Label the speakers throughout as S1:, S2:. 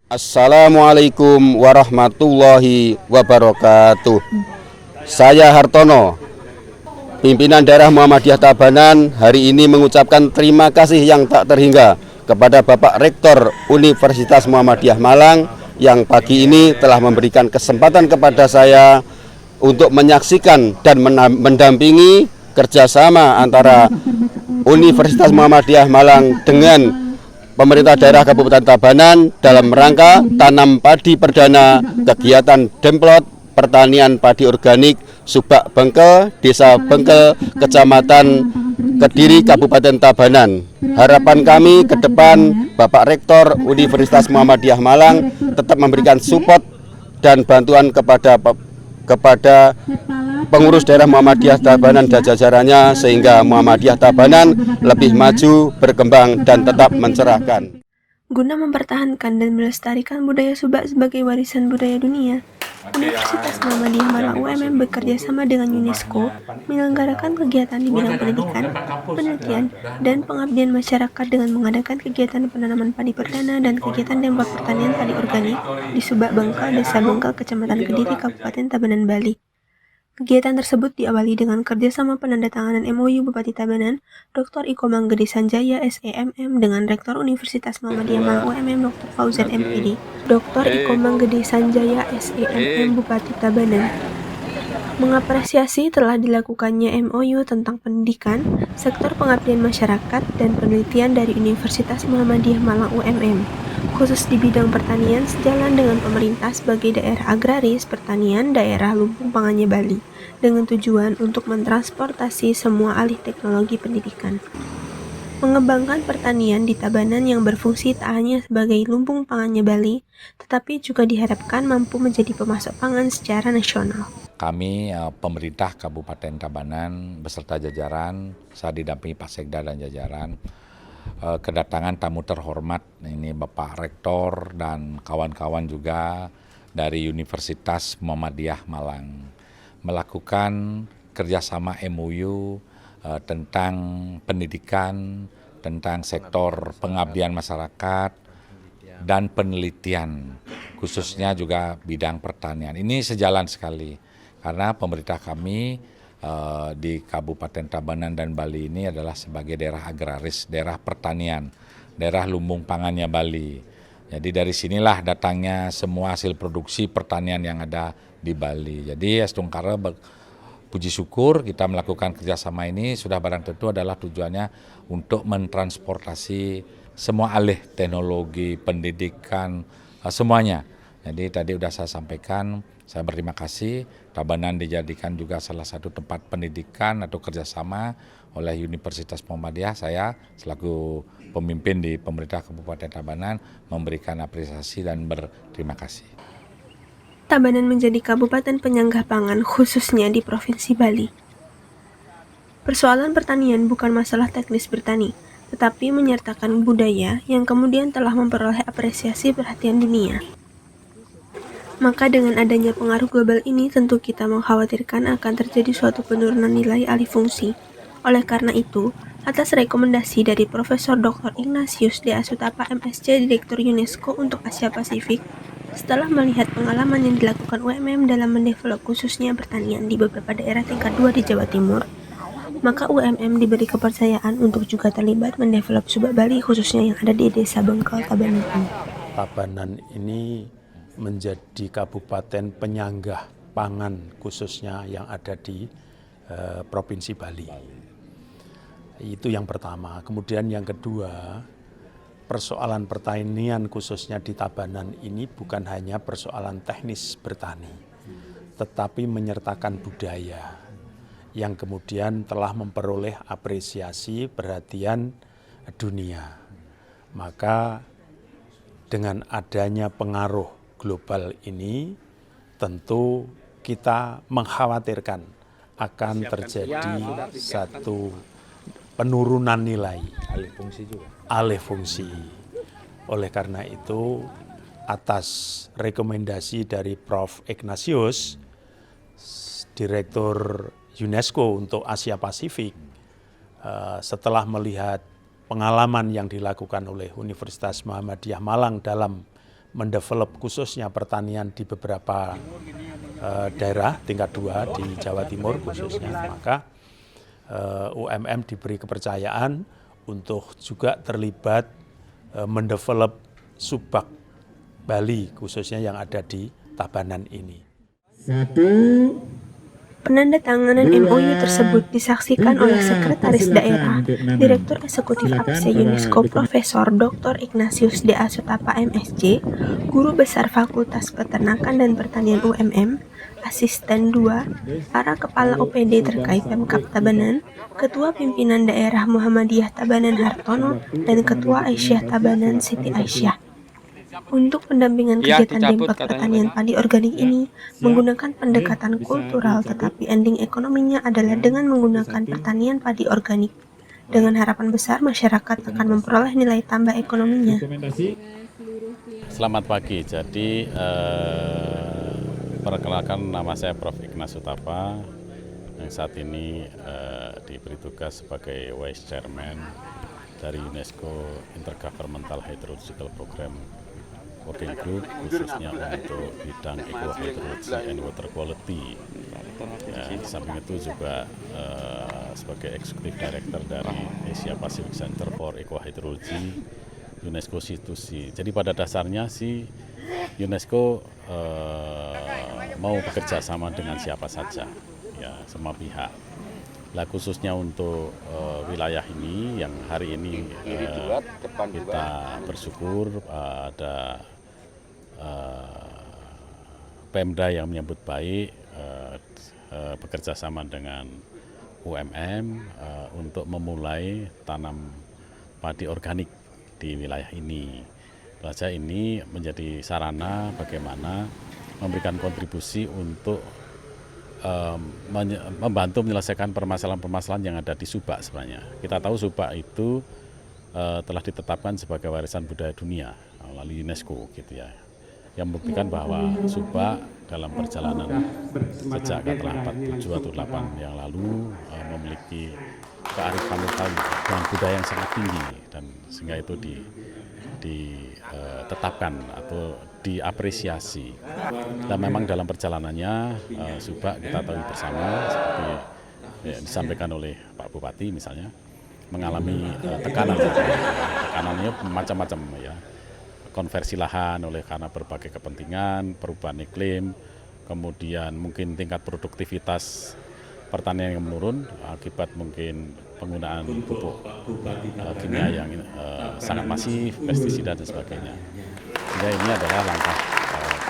S1: Assalamualaikum warahmatullahi wabarakatuh. Saya Hartono, pimpinan daerah Muhammadiyah Tabanan, hari ini mengucapkan terima kasih yang tak terhingga kepada Bapak Rektor Universitas Muhammadiyah Malang yang pagi ini telah memberikan kesempatan kepada saya untuk menyaksikan dan mendampingi kerjasama antara Universitas Muhammadiyah Malang dengan pemerintah daerah Kabupaten Tabanan dalam rangka tanam padi perdana kegiatan Demplot Pertanian Padi Organik Subak Bengkel, Desa Bengkel, Kecamatan Kediri, Kabupaten Tabanan. Harapan kami ke depan Bapak Rektor Universitas Muhammadiyah Malang tetap memberikan support dan bantuan kepada pengurus daerah Muhammadiyah Tabanan dan jajarannya sehingga Muhammadiyah Tabanan lebih maju, berkembang dan tetap mencerahkan.
S2: Guna mempertahankan dan melestarikan budaya Subak sebagai warisan budaya dunia, Universitas Muhammadiyah Malang UMM bekerja sama dengan UNESCO menyelenggarakan kegiatan di bidang pendidikan, penelitian, dan pengabdian masyarakat dengan mengadakan kegiatan penanaman padi perdana dan kegiatan Demplot Pertanian Padi Organik di Subak Bengkel, Desa Bengkel, Kecamatan Kediri, Kabupaten Tabanan, Bali. Kegiatan tersebut diawali dengan kerjasama penandatanganan MOU Bupati Tabanan, Dr. Iko Manggede Sanjaya, SEMM, dengan Rektor Universitas Muhammadiyah Malang UMM, Dr. Fauzan MPD, Dr. Iko Manggede Sanjaya, SEMM, Bupati Tabanan, mengapresiasi telah dilakukannya MOU tentang pendidikan, sektor pengabdian masyarakat, dan penelitian dari Universitas Muhammadiyah Malang UMM, khusus di bidang pertanian sejalan dengan pemerintah sebagai daerah agraris pertanian daerah lumbung pangannya Bali, dengan tujuan untuk mentransportasi semua alih teknologi pendidikan. Mengembangkan pertanian di Tabanan yang berfungsi tak hanya sebagai lumbung pangannya Bali, tetapi juga diharapkan mampu menjadi pemasok pangan secara nasional.
S3: Kami pemerintah Kabupaten Tabanan beserta jajaran, saya didampingi Pak Sekda dan jajaran, kedatangan tamu terhormat, ini Bapak Rektor dan kawan-kawan juga dari Universitas Muhammadiyah Malang, melakukan kerjasama MOU tentang pendidikan, tentang sektor pengabdian masyarakat, dan penelitian, khususnya juga bidang pertanian. Ini sejalan sekali, karena pemerintah kami di Kabupaten Tabanan dan Bali ini adalah sebagai daerah agraris, daerah pertanian, daerah lumbung pangannya Bali. Jadi dari sinilah datangnya semua hasil produksi pertanian yang ada di Bali. Jadi Astungkara puji syukur kita melakukan kerjasama ini sudah barang tentu adalah tujuannya untuk mentransportasi semua alih teknologi, pendidikan, semuanya. Jadi tadi sudah saya sampaikan, saya berterima kasih Tabanan dijadikan juga salah satu tempat pendidikan atau kerjasama oleh Universitas Muhammadiyah. Saya selaku pemimpin di pemerintah Kabupaten Tabanan memberikan apresiasi dan berterima kasih.
S2: Tabanan menjadi kabupaten penyangga pangan khususnya di Provinsi Bali. Persoalan pertanian bukan masalah teknis bertani, tetapi menyertakan budaya yang kemudian telah memperoleh apresiasi perhatian dunia. Maka dengan adanya pengaruh global ini tentu kita mengkhawatirkan akan terjadi suatu penurunan nilai alih fungsi. Oleh karena itu, atas rekomendasi dari Profesor Dr. Ignatius D. Asutapa MSc, Direktur UNESCO untuk Asia Pasifik, setelah melihat pengalaman yang dilakukan UMM dalam mendevelop khususnya pertanian di beberapa daerah tingkat 2 di Jawa Timur, maka UMM diberi kepercayaan untuk juga terlibat mendevelop Subak Bali khususnya yang ada di Desa Bengkel, Tabanan.
S4: Tabanan ini menjadi kabupaten penyangga pangan khususnya yang ada di Provinsi Bali. Itu yang pertama. Kemudian yang kedua, persoalan pertanian khususnya di Tabanan ini bukan hanya persoalan teknis bertani, tetapi menyertakan budaya yang kemudian telah memperoleh apresiasi perhatian dunia. Maka dengan adanya pengaruh global ini tentu kita mengkhawatirkan akan terjadi satu penurunan nilai alih fungsi. Oleh karena itu atas rekomendasi dari Prof. Ignatius, Direktur UNESCO untuk Asia Pasifik, setelah melihat pengalaman yang dilakukan oleh Universitas Muhammadiyah Malang dalam mendevelop khususnya pertanian di beberapa daerah tingkat 2 di Jawa Timur khususnya, maka UMM diberi kepercayaan untuk juga terlibat mendevelop subak Bali khususnya yang ada di Tabanan ini.
S2: Penandatanganan MOU tersebut disaksikan oleh Sekretaris Daerah, Direktur Eksekutif APC UNESCO Profesor Dr. Ignatius D.A. Sutapa MSc, Guru Besar Fakultas Peternakan dan Pertanian UMM, Asisten 2, para Kepala OPD terkait Pemkab Tabanan, Ketua Pimpinan Daerah Muhammadiyah Tabanan Hartono, dan Ketua Aisyah Tabanan Siti Aisyah. Untuk pendampingan kegiatan Demplot Pertanian Padi Organik ini menggunakan pendekatan kultural, tetapi ending ekonominya adalah dengan menggunakan pertanian padi organik. Dengan harapan besar masyarakat akan memperoleh nilai tambah ekonominya.
S5: Selamat pagi, jadi perkenalkan nama saya Prof. Ignatius Sutapa yang saat ini diberi tugas sebagai Vice Chairman dari UNESCO Intergovernmental Hydrological Program Working Group khususnya untuk bidang Eco Hydrology and Water Quality. Ya, di samping itu juga sebagai Executive Director dari Asia Pacific Center for Eco Hydrology UNESCO institusi. Jadi pada dasarnya sih UNESCO mau bekerja sama dengan siapa saja, ya semua pihak. Nah, khususnya untuk wilayah ini yang hari ini kita bersyukur ada Pemda yang menyambut baik bekerja sama dengan UMM untuk memulai tanam padi organik di wilayah ini. Saja ini menjadi sarana bagaimana memberikan kontribusi untuk membantu menyelesaikan permasalahan-permasalahan yang ada di Subak sebenarnya. Kita tahu Subak itu telah ditetapkan sebagai warisan budaya dunia melalui UNESCO gitu ya. Yang membuktikan bahwa Subak dalam perjalanan sejak katakanlah 47 atau 8 yang lalu memiliki kearifan lokal dan budaya yang sangat tinggi, dan sehingga itu ditetapkan atau diapresiasi. Dan memang dalam perjalanannya Subak kita tahu bersama seperti disampaikan oleh Pak Bupati misalnya mengalami tekanannya macam-macam ya. Konversi lahan oleh karena berbagai kepentingan, perubahan iklim, kemudian mungkin tingkat produktivitas pertanian yang menurun akibat mungkin penggunaan pupuk kimia yang sangat masif, pestisida dan sebagainya. Sehingga ini adalah langkah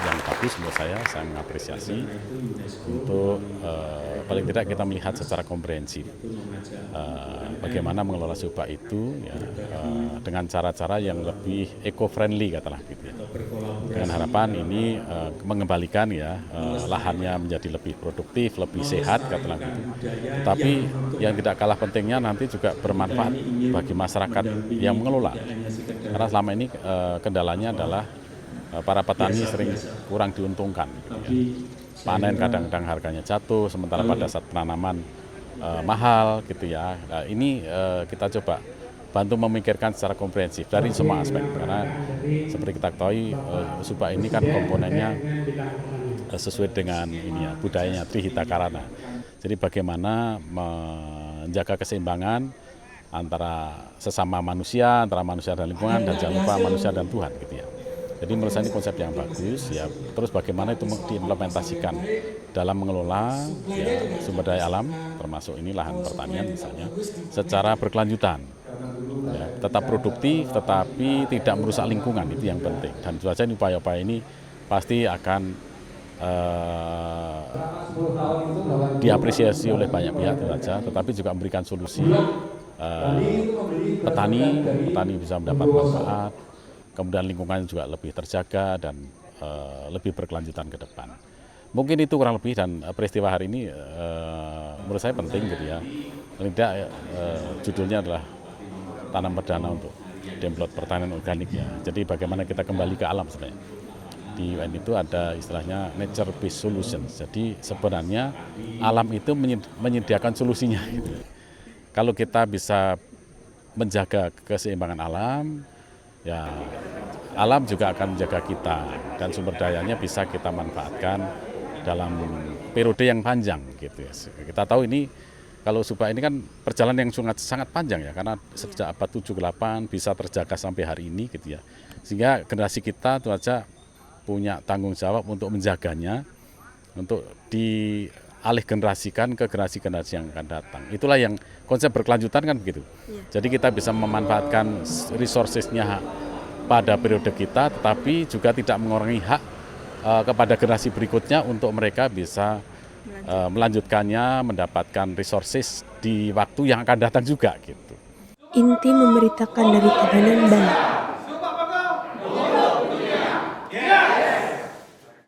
S5: yang bagus menurut saya mengapresiasi untuk paling tidak kita melihat secara komprehensif bagaimana mengelola Subak itu ya, dengan cara-cara yang lebih eco-friendly katalah gitu ya. Dengan harapan ini mengembalikan ya lahannya menjadi lebih produktif, lebih sehat katalah gitu. Tapi yang tidak kalah pentingnya nanti juga bermanfaat bagi masyarakat yang mengelola. Karena selama ini kendalanya adalah para petani sering kurang diuntungkan. Panen kadang-kadang harganya jatuh, sementara pada saat penanaman mahal gitu ya. Nah, ini kita coba bantu memikirkan secara komprehensif dari semua aspek. Karena seperti kita ketahui Subak ini kan komponennya sesuai dengan ini ya, budayanya Trihita Karana. Jadi bagaimana menjaga keseimbangan antara sesama manusia, antara manusia dan lingkungan, dan jangan lupa manusia dan Tuhan gitu ya. Jadi menurut saya ini konsep yang bagus ya. Terus bagaimana itu diimplementasikan dalam mengelola ya, sumber daya alam, termasuk ini lahan pertanian misalnya, secara berkelanjutan. Ya, tetap produktif, tetapi tidak merusak lingkungan, itu yang penting. Dan tentu saja ini upaya-upaya ini pasti akan diapresiasi oleh banyak pihak tentu saja, tetapi juga memberikan solusi petani bisa mendapat manfaat. Kemudian lingkungan juga lebih terjaga dan lebih berkelanjutan ke depan. Mungkin itu kurang lebih, dan peristiwa hari ini menurut saya penting gitu ya. Tidak judulnya adalah tanam perdana untuk Demplot Pertanian Organik ya. Jadi bagaimana kita kembali ke alam sebenarnya. Di UN itu ada istilahnya nature based solutions. Jadi sebenarnya alam itu menyediakan solusinya gitu. Kalau kita bisa menjaga keseimbangan alam, ya alam juga akan menjaga kita dan sumber dayanya bisa kita manfaatkan dalam periode yang panjang gitu ya. Kita tahu ini kalau Subak ini kan perjalanan yang sangat panjang ya, karena sejak abad 78 bisa terjaga sampai hari ini gitu ya. Sehingga generasi kita itu aja punya tanggung jawab untuk menjaganya, untuk dialih generasikan ke generasi-generasi yang akan datang. Itulah yang konsep berkelanjutan kan begitu. Jadi kita bisa memanfaatkan resourcesnya pada periode kita, tetapi juga tidak mengurangi hak kepada generasi berikutnya untuk mereka bisa melanjutkannya, mendapatkan resources di waktu yang akan datang juga gitu.
S2: Inti memberitakan dari Tabanan, Bali.